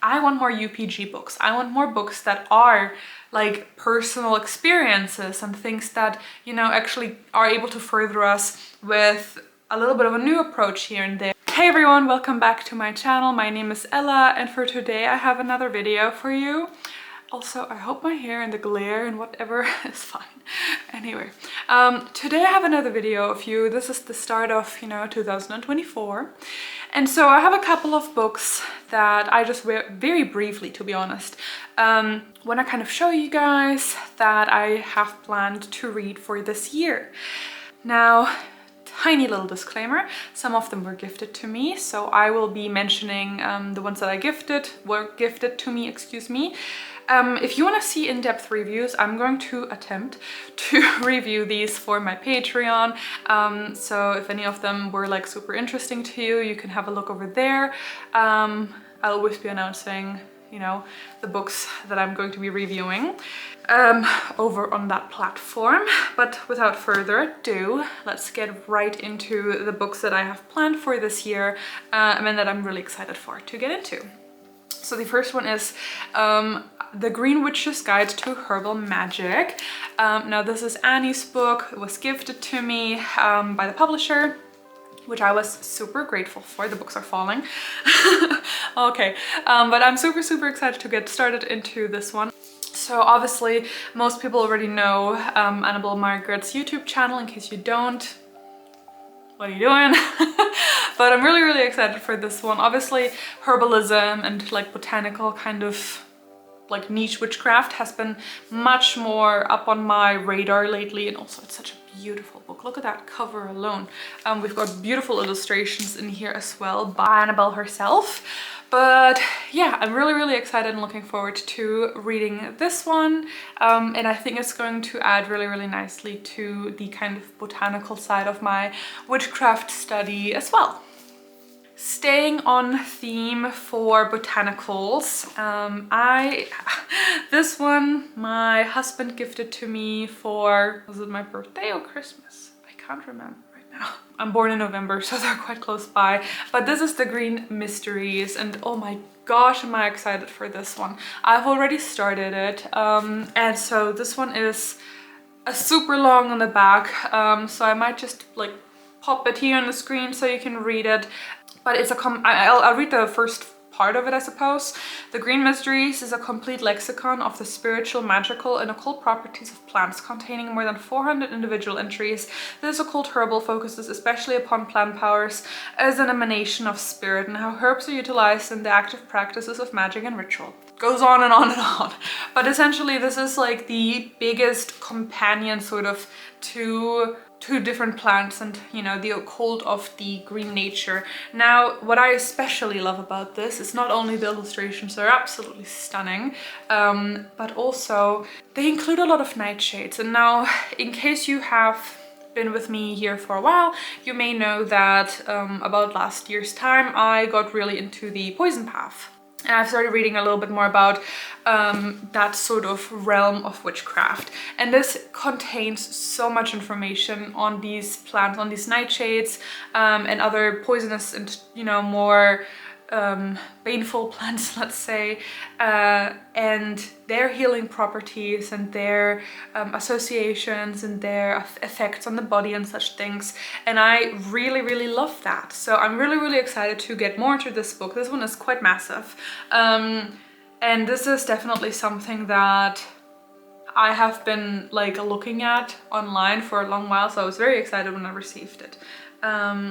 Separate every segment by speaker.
Speaker 1: I want more UPG books. I want more books that are like personal experiences and things that, you know, actually are able to further us with a little bit of a new approach here and there. Hey everyone, welcome back to my channel. My name is Ella, and for today I have another video for you. Also, I hope my hair and the glare and whatever is fine. Anyway, today I have another video of you. This is the start of, 2024. And so I have a couple of books that I just very briefly, to be honest, want to kind of show you guys that I have planned to read for this year. Now, tiny little disclaimer, some of them were gifted to me, so I will be mentioning the ones that were gifted to me, excuse me. If you want to see in-depth reviews, I'm going to attempt to review these for my Patreon. So if any of them were like super interesting to you, you can have a look over there. I'll always be announcing, the books that I'm going to be reviewing over on that platform. But without further ado, let's get right into the books that I have planned for this year and that I'm really excited to get into. So the first one is The Green Witch's Guide to Herbal Magic. Now this is Annie's book. It was gifted to me by the publisher, which I was super grateful for. The books are falling. Okay, but I'm super excited to get started into this one. So obviously most people already know Annabelle Margaret's YouTube channel. In case you don't, what are you doing? But I'm really excited for this one. Obviously herbalism and like botanical kind of like niche witchcraft has been much more up on my radar lately, and also it's such a beautiful book. Look at that cover alone. We've got beautiful illustrations in here as well by Annabelle herself. But yeah, I'm really excited and looking forward to reading this one. And I think it's going to add really nicely to the kind of botanical side of my witchcraft study as well. Staying on theme for botanicals, this one my husband gifted to me for, was it my birthday or Christmas? I can't remember right now. I'm born in November, so they're quite close by. But this is The Green Mysteries, and oh my gosh, am I excited for this one. I've already started it, and so this one is a super long on the back, so I might just like pop it here on the screen so you can read it. But it's I'll read the first part of it, I suppose. The Green Mysteries is a complete lexicon of the spiritual, magical, and occult properties of plants, containing more than 400 individual entries. This occult herbal focuses especially upon plant powers as an emanation of spirit and how herbs are utilized in the active practices of magic and ritual. Goes on and on and on. But essentially this is like the biggest companion sort of to different plants and the occult of the green nature. Now what I especially love about this is not only the illustrations are absolutely stunning, but also they include a lot of nightshades. And now, in case you have been with me here for a while, you may know that about last year's time I got really into the poison path. And I've started reading a little bit more about that sort of realm of witchcraft. And this contains so much information on these plants, on these nightshades, and other poisonous and, more baneful plants, let's say, and their healing properties and their associations and their effects on the body and such things. And I really love that. So I'm really excited to get more into this book. This one is quite massive. And this is definitely something that I have been like looking at online for a long while, so I was very excited when I received it.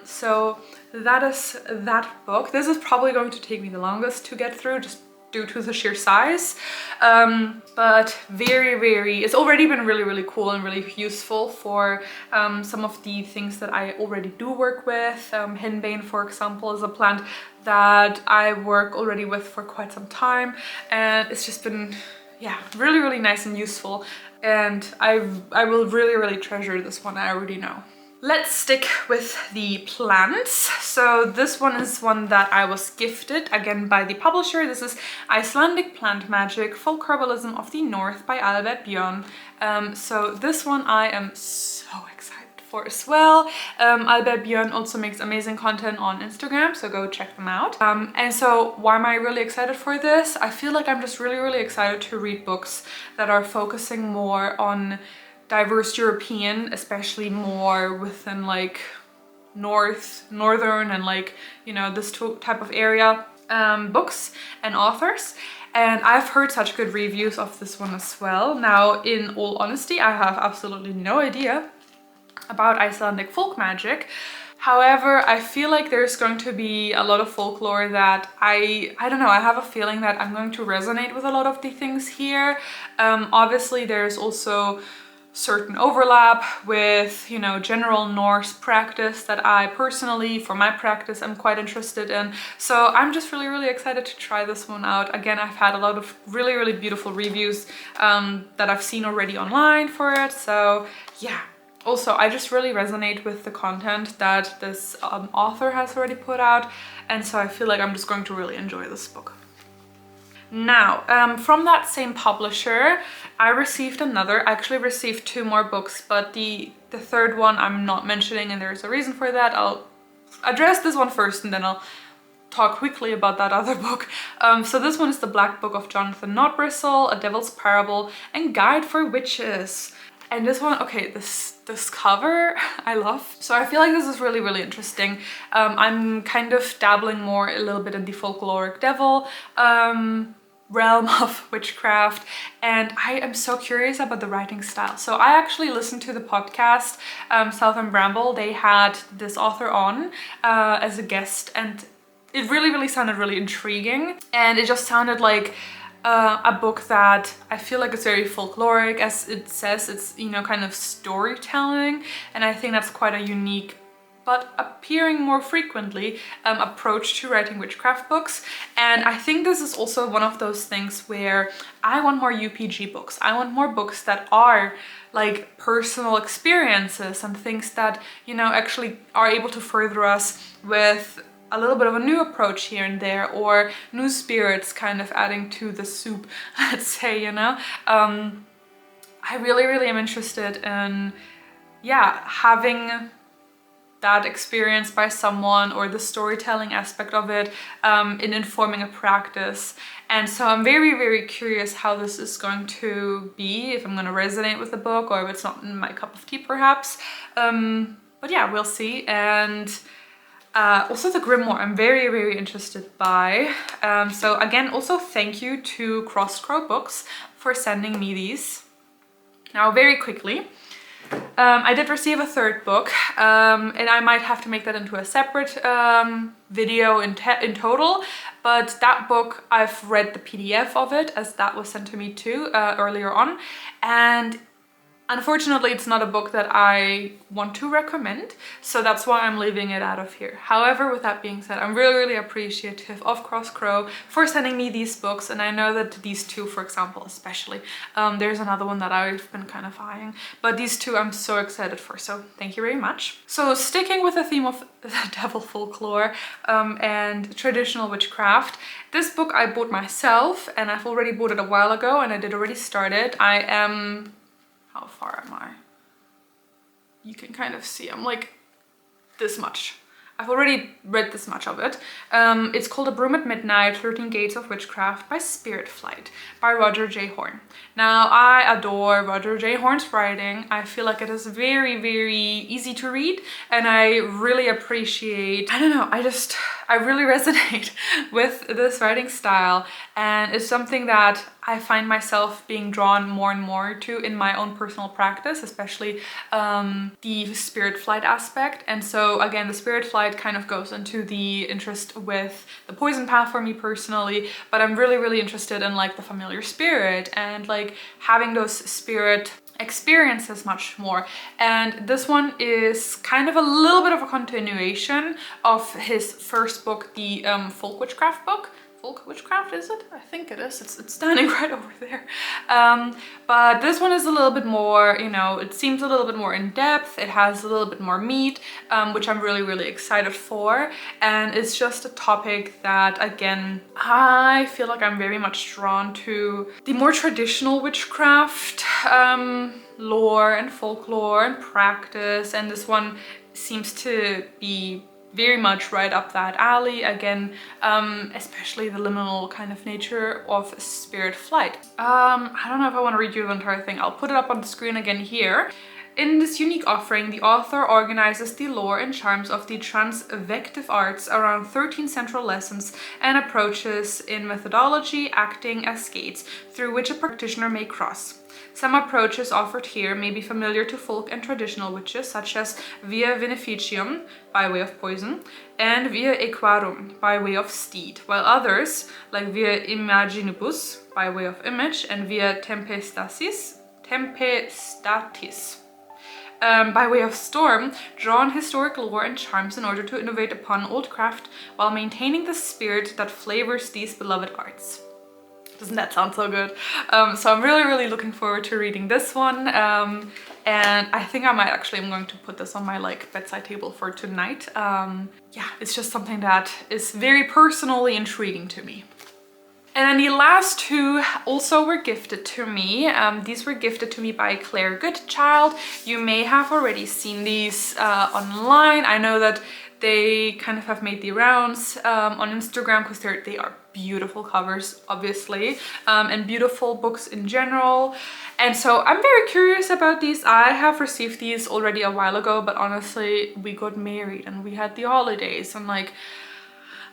Speaker 1: So that is that book. This is probably going to take me the longest to get through, just due to the sheer size, but it's already been really cool and really useful for some of the things that I already do work with. Henbane, for example, is a plant that I work already with for quite some time, and it's just been really nice and useful, and I will really treasure this one, I already know. Let's stick with the plants. So this one is one that I was gifted, again by the publisher. This is Icelandic Plant Magic, Folk Herbalism of the North by Albert Björn. So this one I am so excited for as well. Albert Björn also makes amazing content on Instagram, so go check them out. And so why am I really excited for this? I feel like I'm just really excited to read books that are focusing more on diverse European, especially more within like northern and like, you know, this type of area, books and authors. And I've heard such good reviews of this one as well. Now, in all honesty, I have absolutely no idea about Icelandic folk magic. However, I feel like there's going to be a lot of folklore that I don't know, I have a feeling that I'm going to resonate with a lot of the things here. Obviously, there's also certain overlap with, you know, general Norse practice that I personally, for my practice, I'm quite interested in. So I'm just really excited to try this one out. Again, I've had a lot of really beautiful reviews that I've seen already online for it. So yeah. Also, I just really resonate with the content that this author has already put out. And so I feel like I'm just going to really enjoy this book. Now, from that same publisher, I actually received 2 more books, but the third one I'm not mentioning, and there's a reason for that. I'll address this one first and then I'll talk quickly about that other book. So this one is The Black Book of Jonathan Notbristle, A Devil's Parable, and Guide for Witches. And this one, okay, this cover I love. So I feel like this is really interesting. I'm kind of dabbling more a little bit in the folkloric devil realm of witchcraft, and I am so curious about the writing style. So I actually listened to the podcast South and Bramble. They had this author on as a guest, and it really sounded really intriguing, and it just sounded like a book that I feel like is very folkloric. As it says, it's, you know, kind of storytelling, and I think that's quite a unique but appearing more frequently approach to writing witchcraft books. And I think this is also one of those things where I want more UPG books. I want more books that are like personal experiences and things that, you know, actually are able to further us with a little bit of a new approach here and there, or new spirits kind of adding to the soup, let's say, you know. I really am interested in, yeah, having that experience by someone, or the storytelling aspect of it in informing a practice. And so I'm very curious how this is going to be, if I'm going to resonate with the book or if it's not my cup of tea perhaps. But yeah, we'll see. And also the grimoire I'm very interested by. So again, also thank you to Crosscrow Books for sending me these. Now very quickly, I did receive a third book, and I might have to make that into a separate video in total, but that book, I've read the PDF of it, as that was sent to me too earlier on, and unfortunately it's not a book that I want to recommend, so that's why I'm leaving it out of here. However, with that being said, I'm really appreciative of Crosscrow for sending me these books, and I know that these 2, for example, especially, there's another one that I've been kind of eyeing, but these 2 I'm so excited for, so thank you very much. So sticking with the theme of the devil folklore and traditional witchcraft, this book I bought myself, and I've already bought it a while ago, and I did already start it. I am... How far am I? You can kind of see, I'm like this much. I've already read this much of it. It's called A Broom at Midnight, 13 Gates of Witchcraft by Spirit Flight by Roger J. Horn. Now, I adore Roger J. Horn's writing. I feel like it is very easy to read, and I really appreciate, I don't know, I really resonate with this writing style, and it's something that I find myself being drawn more and more to in my own personal practice, especially the spirit flight aspect. And so again, the spirit flight kind of goes into the interest with the poison path for me personally, but I'm really interested in like the familiar spirit and like having those spirit experiences much more. And this one is kind of a little bit of a continuation of his first book, the folk witchcraft book. folk witchcraft, is it? I think it is. It's standing right over there. But this one is a little bit more, you know, it seems a little bit more in depth. It has a little bit more meat, which I'm really, really excited for. And it's just a topic that, again, I feel like I'm very much drawn to the more traditional witchcraft lore and folklore and practice. And this one seems to be very much right up that alley again, especially the liminal kind of nature of spirit flight. I don't know if I want to read you the entire thing. I'll put it up on the screen again here. In this unique offering, the author organizes the lore and charms of the transvective arts around 13 central lessons and approaches in methodology acting as gates through which a practitioner may cross. Some approaches offered here may be familiar to folk and traditional witches, such as via veneficium, by way of poison, and via equarum, by way of steed, while others, like via imaginibus, by way of image, and via tempestatis, by way of storm, draw on historic lore and charms in order to innovate upon old craft while maintaining the spirit that flavors these beloved arts. Doesn't that sound so good? So I'm really, really looking forward to reading this one. And I think I'm going to put this on my like bedside table for tonight. Yeah, it's just something that is very personally intriguing to me. And then the last two also were gifted to me. These were gifted to me by Claire Goodchild. You may have already seen these online. I know that they kind of have made the rounds on Instagram because they are beautiful covers, obviously, and beautiful books in general. And so I'm very curious about these. I have received these already a while ago, but honestly, we got married and we had the holidays and like,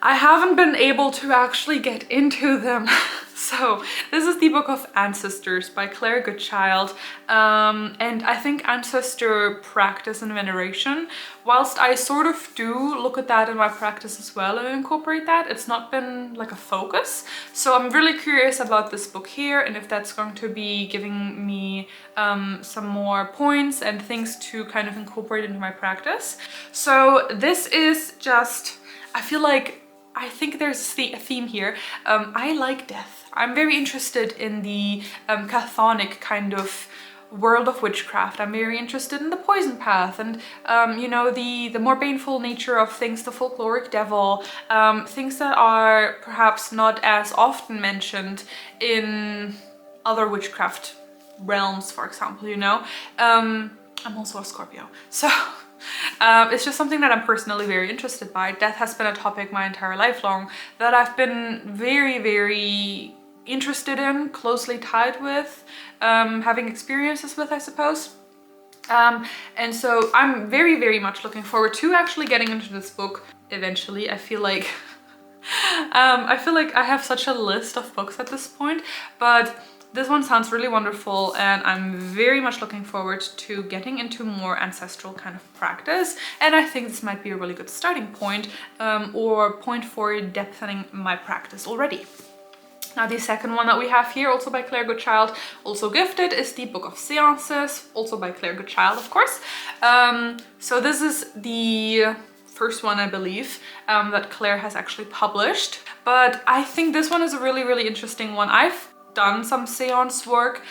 Speaker 1: I haven't been able to actually get into them. So this is the Book of Ancestors by Claire Goodchild. And I think ancestor practice and veneration, whilst I sort of do look at that in my practice as well and incorporate that, it's not been like a focus. So I'm really curious about this book here and if that's going to be giving me some more points and things to kind of incorporate into my practice. So this is just, I think there's a theme here. I like death. I'm very interested in the chthonic kind of world of witchcraft. I'm very interested in the poison path and, you know, the more baneful nature of things, the folkloric devil, things that are perhaps not as often mentioned in other witchcraft realms, for example, you know. I'm also a Scorpio, so it's just something that I'm personally very interested by. Death has been a topic my entire life long that I've been very, very interested in, closely tied with, having experiences with, I suppose. And so I'm very, very much looking forward to actually getting into this book eventually. I feel like I have such a list of books at this point, but this one sounds really wonderful and I'm very much looking forward to getting into more ancestral kind of practice. And I think this might be a really good starting point or point for depthening my practice already. Now the second one that we have here, also by Claire Goodchild, also gifted, is the Book of Seances, also by Claire Goodchild, of course. So this is the first one, I believe, that Claire has actually published. But I think this one is a really, really interesting one. I've done some seance work,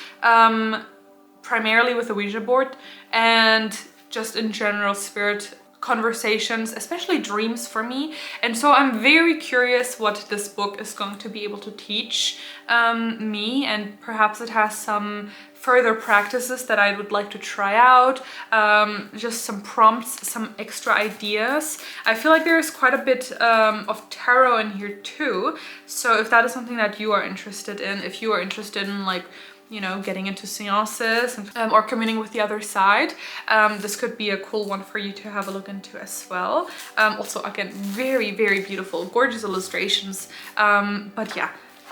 Speaker 1: primarily with the Ouija board and just in general spirit conversations, especially dreams for me. And so I'm very curious what this book is going to be able to teach me, and perhaps it has some further practices that I would like to try out, just some prompts, some extra ideas. I feel like there is quite a bit of tarot in here too. So if that is something that you are interested in, if you are interested in like, you know, getting into seances and, or communing with the other side, this could be a cool one for you to have a look into as well. Also, again, very, very beautiful, gorgeous illustrations. But yeah,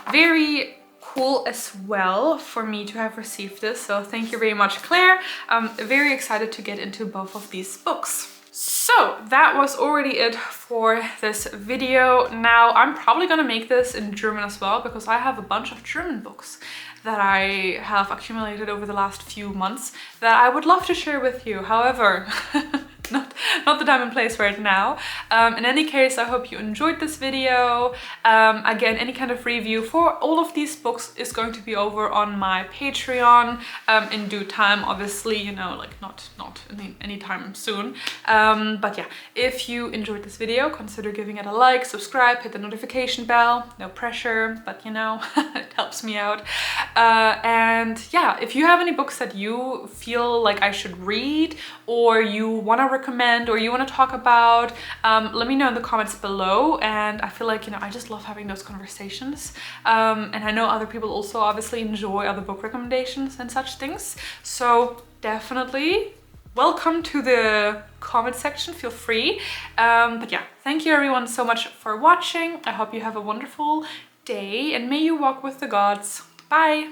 Speaker 1: very cool as well for me to have received this. So thank you very much, Claire. I'm very excited to get into both of these books. So that was already it for this video. Now I'm probably gonna make this in German as well, because I have a bunch of German books that I have accumulated over the last few months that I would love to share with you. However, not the time and place right now. In any case, I hope you enjoyed this video. Again, any kind of review for all of these books is going to be over on my Patreon in due time, obviously, you know, like not anytime soon. But yeah, if you enjoyed this video, consider giving it a like, subscribe, hit the notification bell. No pressure, but you know, it helps me out. And yeah, if you have any books that you feel like I should read, or you want to recommend, or you want to talk about, let me know in the comments below. And I feel like, you know, I just love having those conversations. And I know other people also obviously enjoy other book recommendations and such things. So definitely welcome to the comment section, feel free. But yeah, thank you everyone so much for watching. I hope you have a wonderful day and may you walk with the gods. Bye.